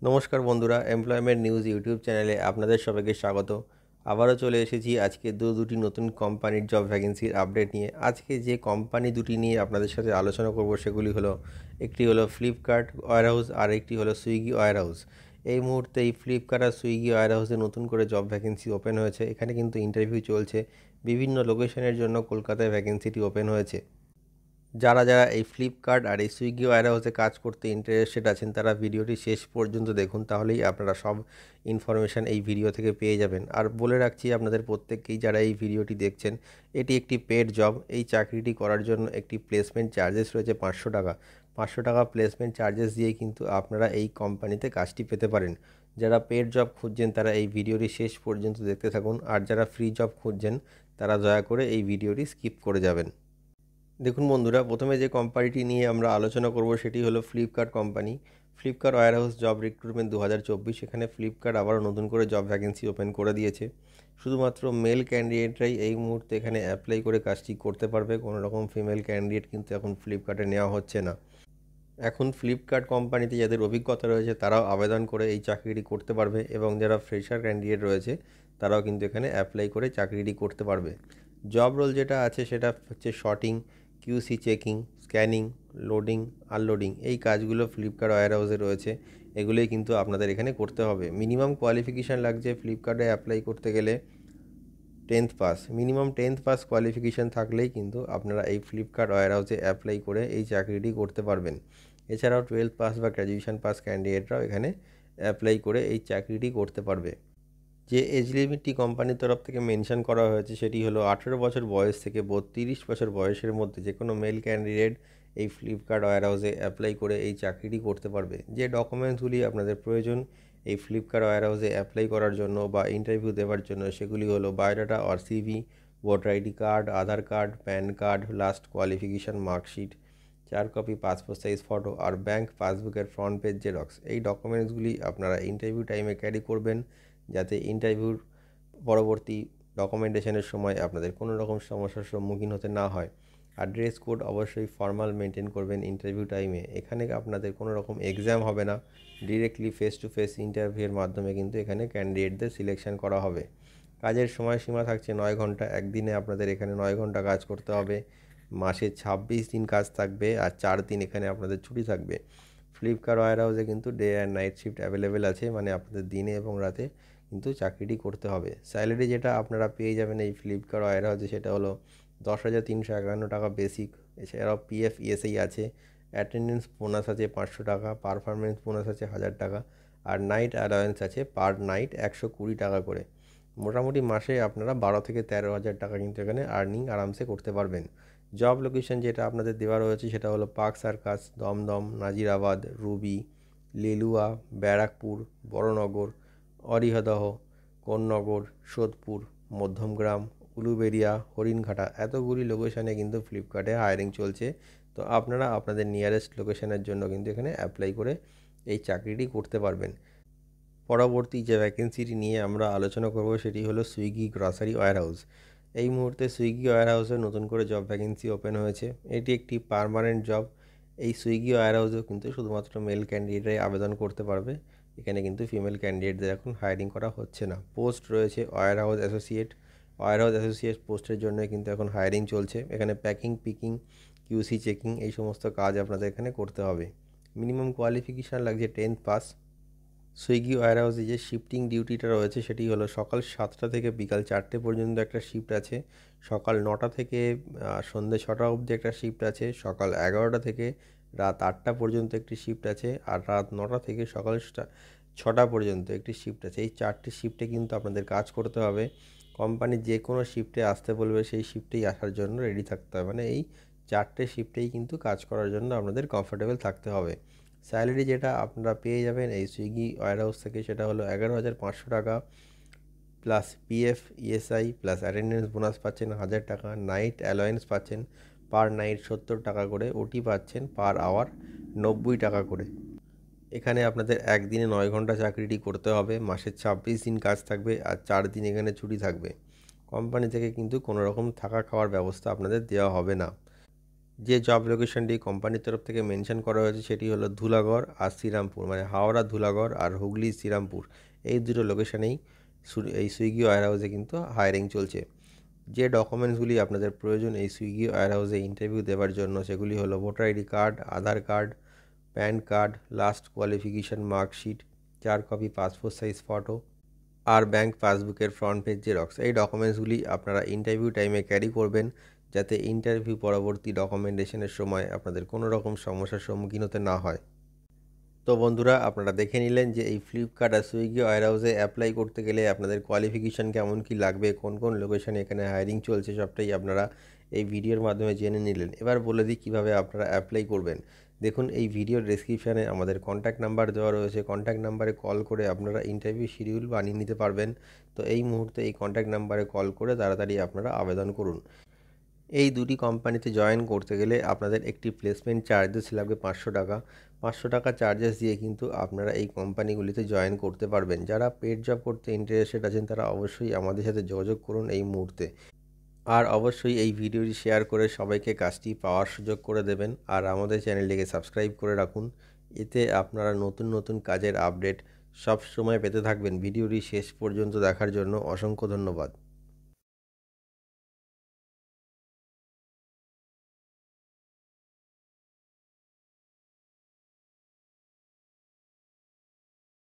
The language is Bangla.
নমস্কার বন্ধুরা, এমপ্লয়মেন্ট নিউজ ইউটিউব চ্যানেলে আপনাদের সবাইকে স্বাগত। আবারও চলে এসেছি আজকে দুটি নতুন কোম্পানির জব ভ্যাকেন্সির আপডেট নিয়ে। আজকে যে কোম্পানি দুটি নিয়ে আপনাদের সাথে আলোচনা করব সেগুলি হলো, একটি হলো ফ্লিপকার্ট ওয়্যারহাউস আর একটি হলো সুইগি ওয়্যারহাউস। এই মুহূর্তে এই ফ্লিপকার্ট আর সুইগি ওয়্যারহাউসে নতুন করে জব ভ্যাকেন্সি ওপেন হয়েছে। এখানে কিন্তু ইন্টারভিউ চলছে। বিভিন্ন লোকেশনের জন্য কলকাতায় ভ্যাকেন্সিটি ওপেন হয়েছে। যারা এই ফ্লিপকার্ট আর এই সুইগি ওয়্যারহাউসে কাজ করতে ইন্টারেস্টেড আছেন তারা ভিডিওটি শেষ পর্যন্ত দেখুন, তাহলেই আপনারা সব ইনফরমেশান এই ভিডিও থেকে পেয়ে যাবেন। আর বলে রাখছি আপনাদের প্রত্যেককেই, যারা এই ভিডিওটি দেখছেন, এটি একটি পেড জব। এই চাকরিটি করার জন্য একটি প্লেসমেন্ট চার্জেস রয়েছে 500 টাকা। 500 টাকা প্লেসমেন্ট চার্জেস দিয়েই কিন্তু আপনারা এই কোম্পানিতে কাজটি পেতে পারেন। যারা পেড জব খুঁজছেন তারা এই ভিডিওটি শেষ পর্যন্ত দেখতে থাকুন, আর যারা ফ্রি জব খুঁজছেন তারা দয়া করে এই ভিডিওটি স্কিপ করে যাবেন। দেখুন বন্ধুরা, প্রথমে যে কোম্পানিটি নিয়ে আমরা আলোচনা করব সেটি হলো Flipkart company. Flipkart warehouse job recruitment 2024। এখানে ফ্লিপকার্ট আবারও নতুন করে জব ভ্যাকেন্সি ওপেন করে দিয়েছে। শুধুমাত্র মেল ক্যান্ডিডেটরাই এই মুহূর্তে এখানে অ্যাপ্লাই করে কাজটি করতে পারবে। কোনো রকম ফিমেল ক্যান্ডিডেট কিন্তু এখন ফ্লিপকার্টে নেওয়া হচ্ছে না। এখন ফ্লিপকার্ট কোম্পানিতে যাদের অভিজ্ঞতা রয়েছে তারাও আবেদন করে এই চাকরিটি করতে পারবে, এবং যারা ফ্রেশার ক্যান্ডিডেট রয়েছে তারাও কিন্তু এখানে অ্যাপ্লাই করে চাকরিটি করতে পারবে। জব রোল যেটা আছে সেটা হচ্ছে sorting, QC checking, scanning, loading, unloading. এই কাজগুলো ফ্লিপকার্ট ওয়্যারহাউসে রয়েছে। এগুলোই কিন্তু আপনাদের এখানে করতে হবে। মিনিমাম কোয়ালিফিকেশান লাগছে ফ্লিপকার্টে অ্যাপ্লাই করতে গেলে 10th pass. Minimum 10th pass qualification থাকলেই কিন্তু আপনারা এই ফ্লিপকার্ট ওয়্যারহাউসে অ্যাপ্লাই করে এই চাকরিটি করতে পারবেন। এছাড়াও 12th পাস বা গ্র্যাজুয়েশন পাস ক্যান্ডিডেটরাও এখানে অ্যাপ্লাই করে এই চাকরিটি করতে পারবে। যে এজ লিমিটটি কোম্পানির তরফ থেকে মেনশন করা হয়েছে সেটি হলো 18 বছর বয়স থেকে 32 বছর বয়সের মধ্যে যে কোনো মেল ক্যান্ডিডেট এই ফ্লিপকার্ট ওয়্যারহাউসে অ্যাপ্লাই করে এই চাকরিটি করতে পারবে। যে ডকুমেন্টসগুলি আপনাদের প্রয়োজন এই ফ্লিপকার্ট ওয়্যারহাউসে অ্যাপ্লাই করার জন্য বা ইন্টারভিউ দেওয়ার জন্য সেগুলি হলো বায়োডাটা আর CV, voter ID card, Aadhaar card, PAN card, last qualification marksheet, 4 copy passport size photo আর ব্যাঙ্ক পাসবুকের ফ্রন্ট পেজ জেরক্স। এই ডকুমেন্টসগুলি আপনারা ইন্টারভিউ টাইমে ক্যারি করবেন, যাতে ইন্টারভিউর পরবর্তী ডকুমেন্টেশনের সময় আপনাদের কোনো রকম সমস্যার সম্মুখীন হতে না হয়। আর ড্রেস কোড অবশ্যই ফর্মাল মেনটেন করবেন ইন্টারভিউ টাইমে। এখানে আপনাদের কোনো রকম এক্সাম হবে না, ডিরেক্টলি ফেস টু ফেস ইন্টারভিউয়ের মাধ্যমে কিন্তু এখানে ক্যান্ডিডেটদের সিলেকশন করা হবে। কাজের সময়সীমা থাকছে 9 ঘন্টা। একদিনে আপনাদের এখানে 9 ঘন্টা কাজ করতে হবে। মাসে 26 দিন কাজ থাকবে আর 4 দিন এখানে আপনাদের ছুটি থাকবে। ফ্লিপকার্ট ওয়্যারহাউসে কিন্তু day and night shift available আছে, মানে আপনাদের দিনে এবং রাতে কিন্তু চাকরিটি করতে হবে। স্যালারি যেটা আপনারা পেয়ে যাবেন এই ফ্লিপকার্ট ওয়্যারহাউসে সেটা হলো 10,351 টাকা বেসিক। এছাড়াও পিএফ ইএসআই আছে, অ্যাটেন্ডেন্স বোনাস আছে 500 টাকা, পারফরমেন্স বোনাস আছে 1000 টাকা, আর নাইট অ্যালাওয়েন্স আছে পার নাইট 120 টাকা করে। মোটামুটি মাসে আপনারা 12 থেকে 13,000 টাকা কিন্তু এখানে আর্নিং আরামসে করতে পারবেন। জব লোকেশন যেটা আপনাদের দেওয়া রয়েছে সেটা হলো পার্ক সার্কাস, দমদম, নাজিরাবাদ, রুবি, লিলুয়া, ব্যারাকপুর, বড়নগর, অরিহদহ, কোন্নগর, সোদপুর, মধ্যমগ্রাম, উলুবেড়িয়া, হরিণঘাটা, এতগুলি লোকেশানে কিন্তু ফ্লিপকার্টে হায়ারিং চলছে। তো আপনারা আপনাদের নিয়ারেস্ট লোকেশানের জন্য কিন্তু এখানে অ্যাপ্লাই করে এই চাকরিটি করতে পারবেন। পরবর্তী যে ভ্যাকেন্সিটি নিয়ে আমরা আলোচনা করব সেটি হলো সুইগি গ্রসারি ওয়্যারহাউস। এই মুহূর্তে সুইগি ওয়্যারহাউসে নতুন করে জব ভ্যাকেন্সি ওপেন হয়েছে। এটি একটি পার্মানেন্ট জব। এই সুইগি ওয়্যারহাউসেও কিন্তু শুধুমাত্র মেল ক্যান্ডিডেটরাই আবেদন করতে পারবে। এখানে কিন্তু ফিমেল ক্যান্ডিডেটদের এখন হায়ারিং করা হচ্ছে না। পোস্ট রয়েছে ওয়্যারহাউস অ্যাসোসিয়েট। ওয়্যারহাউস অ্যাসোসিয়েট পোস্টের জন্য কিন্তু এখন হায়ারিং চলছে। এখানে প্যাকিং, পিকিং, কিউসি চেকিং এই সমস্ত কাজ আপনাদের এখানে করতে হবে। মিনিমাম কোয়ালিফিকেশান লাগছে 10th পাস। সুইগি ওয়্যারহাউসে যে শিফটিং ডিউটিটা রয়েছে সেটি হলো সকাল 7টা থেকে বিকাল 4টে পর্যন্ত একটা শিফট আছে, সকাল 9টা থেকে সন্ধ্যে 6টা অবধি একটা শিফট আছে, সকাল 11টা থেকে রাত 8টা পর্যন্ত একটি শিফট আছে, আর রাত 9টা থেকে সকাল 6টা পর্যন্ত একটি শিফট আছে। এই 4টে শিফটে কিন্তু আপনাদের কাজ করতে হবে। কোম্পানি যে কোনো শিফটে আসতে বলবে সেই শিফটেই আসার জন্য রেডি থাকতে হবে, মানে এই 4টে শিফটেই কিন্তু কাজ করার জন্য আপনাদের কমফোর্টেবল থাকতে হবে। স্যালারি যেটা আপনারা পেয়ে যাবেন এই সুইগি ওয়্যারহাউস থেকে সেটা হলো 11,500 টাকা, plus PF ESI plus attendance bonus পাচ্ছেন 1000 টাকা, নাইট অ্যালাওয়েন্স পাচ্ছেন পার নাইট 70 টাকা করে, ওটি পাচ্ছেন পার আওয়ার 90 টাকা করে। এখানে আপনাদের একদিনে 9 ঘন্টা চাকরিটি করতে হবে। মাসে 26 দিন কাজ থাকবে আর 4 দিন এখানে ছুটি থাকবে। কোম্পানি থেকে কিন্তু কোনো রকম থাকা খাওয়ার ব্যবস্থা আপনাদের দেওয়া হবে না। যে জব লোকেশনটি কোম্পানির তরফ থেকে মেনশন করা হয়েছে সেটি হলো ধুলাগড় আর শ্রীরামপুর, মানে হাওড়া ধুলাগড় আর হুগলি শ্রীরামপুর, এই দুটো লোকেশনেই এই সুইগি ওয়্যারহাউসে কিন্তু হায়ারিং চলছে। যে ডকুমেন্টসগুলি আপনাদের প্রয়োজন এই সুইগি ওয়্যারহাউসে ইন্টারভিউ দেওয়ার জন্য সেগুলি হলো voter ID card, Aadhaar card, PAN card, last qualification marksheet, 4 copy passport size photo আর ব্যাংক পাসবুকের ফ্রন্ট পেজ জেরক্স। এই ডকুমেন্টসগুলি আপনারা ইন্টারভিউ টাইমে ক্যারি করবেন, যাতে ইন্টারভিউ পরবর্তী ডকুমেন্টেশনের সময় আপনাদের কোনো রকম সমস্যার সম্মুখীন হতে না হয়। তো বন্ধুরা, আপনারা দেখে নিলেন যে এই ফ্লিপকার্ট আর সুইগি ওয়্যারহাউসে অ্যাপ্লাই করতে গেলে আপনাদের কোয়ালিফিকেশান কেমন কি লাগবে, কোন কোন লোকেশানে এখানে হায়ারিং চলছে, সবটাই আপনারা এই ভিডিওর মাধ্যমে জেনে নিলেন। এবার বলে দিই কীভাবে আপনারা অ্যাপ্লাই করবেন। দেখুন, এই ভিডিওর ডেসক্রিপশানে আমাদের কন্ট্যাক্ট নাম্বার দেওয়া রয়েছে, কন্ট্যাক্ট নাম্বারে কল করে আপনারা ইন্টারভিউ শিডিউল বানিয়ে নিতে পারবেন। তো এই মুহূর্তে এই কন্ট্যাক্ট নাম্বারে কল করে তাড়াতাড়ি আপনারা আবেদন করুন। এই দুটি কোম্পানিতে জয়েন করতে গেলে আপনাদের একটি প্লেসমেন্ট চার্জেস লাগবে 500 টাকা। 500 টাকা চার্জেস দিয়ে কিন্তু আপনারা এই কোম্পানিগুলিতে জয়েন করতে পারবেন। যারা পেড জব করতে ইন্টারেস্টেড আছেন তারা অবশ্যই আমাদের সাথে যোগাযোগ করুন এই মুহূর্তে। আর অবশ্যই এই ভিডিওটি শেয়ার করে সবাইকে কাজটি পাওয়ার সুযোগ করে দেবেন। আর আমাদের চ্যানেলটিকে সাবস্ক্রাইব করে রাখুন, এতে আপনারা নতুন নতুন কাজের আপডেট সব সময় পেতে থাকবেন। ভিডিওটি শেষ পর্যন্ত দেখার জন্য অসংখ্য ধন্যবাদ।